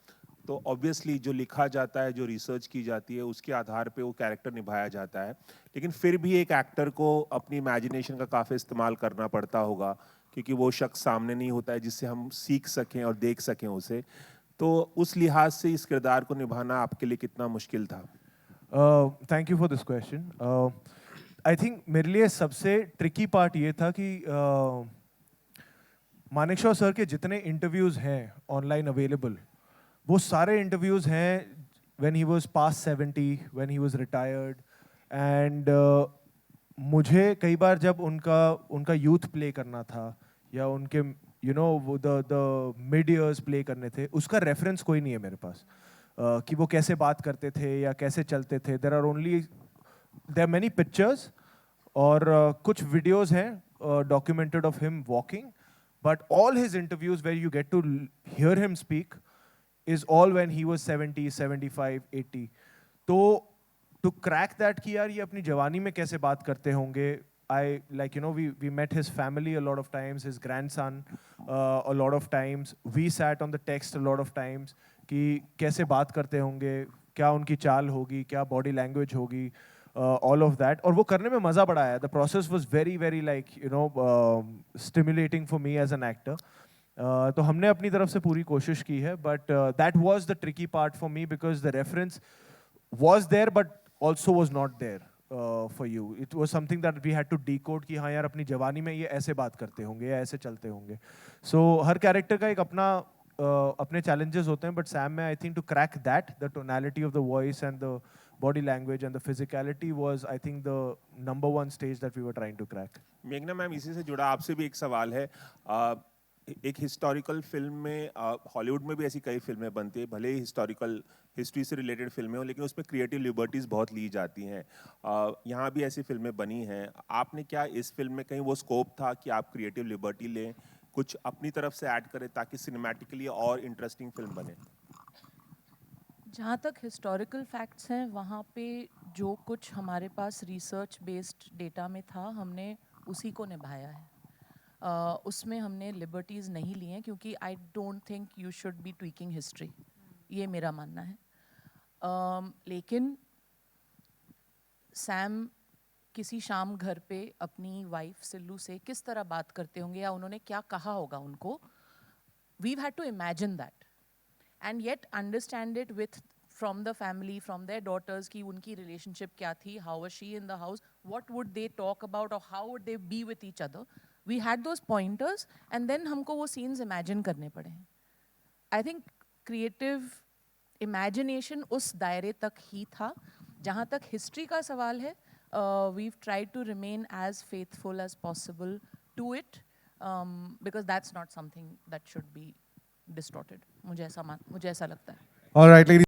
तो ऑब्वियसली जो लिखा जाता है, जो रिसर्च की जाती है, उसके आधार पे वो कैरेक्टर निभाया जाता है. लेकिन फिर भी एक एक्टर को अपनी इमेजिनेशन का काफ़ी इस्तेमाल करना पड़ता होगा, क्योंकि वो शख्स सामने नहीं होता है जिससे हम सीख सकें और देख सकें उसे. तो उस लिहाज से इस किरदार को निभाना आपके लिए कितना मुश्किल था? Thank you for this question. I think मेरे लिए सबसे ट्रिकी पार्ट ये था कि मानेकशॉ सर के जितने इंटरव्यूज़ हैं ऑनलाइन अवेलेबल, वो सारे इंटरव्यूज़ हैं when he was past 70, when he was retired, and मुझे कई बार जब उनका यूथ प्ले करना था या उनके वो द मिड ईयर्स प्ले करने थे, उसका रेफरेंस कोई नहीं है मेरे पास कि वो कैसे बात करते थे या कैसे चलते थे. देयर आर मेनी पिक्चर्स और कुछ वीडियोस हैं documented of him walking, but all his interviews where you get to hear him speak is all when he was 70, 75, 80. तो to crack that कि यार ये अपनी जवानी में कैसे बात करते होंगे, we met his family a lot of times, his grandson a lot of times. We sat on the text a lot of times कि कैसे बात करते होंगे, क्या उनकी चाल होगी, क्या body language होगी, all of that. और वो करने में मज़ा बड़ा आया. The process was very, very stimulating for me as an actor. तो हमने अपनी तरफ से पूरी कोशिश की है, but that was the tricky part for me because the reference was there but also was not there for you. It was something that we had to decode कि हाँ यार अपनी जवानी में ये ऐसे बात करते होंगे या ऐसे चलते होंगे. So हर character का एक अपना अपने challenges होते हैं, but Sam में I think to crack that, the tonality of the voice and the body language and the physicality was I think the number one stage that we were trying to crack. मेघना ma'am, इसी से जुड़ा आपसे भी एक सवाल है. एक हिस्टोरिकल फिल्म में, हॉलीवुड में भी ऐसी कई फिल्में बनती है, भले ही हिस्टोरिकल हिस्ट्री से रिलेटेड फिल्में हो, लेकिन उसमें क्रिएटिव लिबर्टीज़ बहुत ली जाती हैं. यहाँ भी ऐसी फिल्में बनी हैं. आपने क्या इस फिल्म में कहीं वो स्कोप था कि आप क्रिएटिव लिबर्टी लें, कुछ अपनी तरफ से ऐड करें ताकि सिनेमैटिकली और इंटरेस्टिंग फिल्म बने? जहाँ तक हिस्टोरिकल फैक्ट्स हैं, वहाँ पे जो कुछ हमारे पास रिसर्च बेस्ड डेटा में था, हमने उसी को निभाया है. उसमें हमने लिबर्टीज़ नहीं लिए हैं, क्योंकि I don't think you should be tweaking history, ये मेरा मानना है. लेकिन सैम किसी शाम घर पे अपनी वाइफ सिल्लू से किस तरह बात करते होंगे या उन्होंने क्या कहा होगा उनको, we had to imagine that and yet understand it with from the family, from their daughters, ki unki relationship kya thi, how was she in the house, what would they talk about or how would they be with each other. We had those pointers and then humko wo scenes imagine karne pade hain. I think creative imagination us daire tak hi tha. Jahan tak history ka sawal hai, we've tried to remain as faithful as possible to it, because that's not something that should be distorted. मुझे ऐसा लगता है. All right, ladies.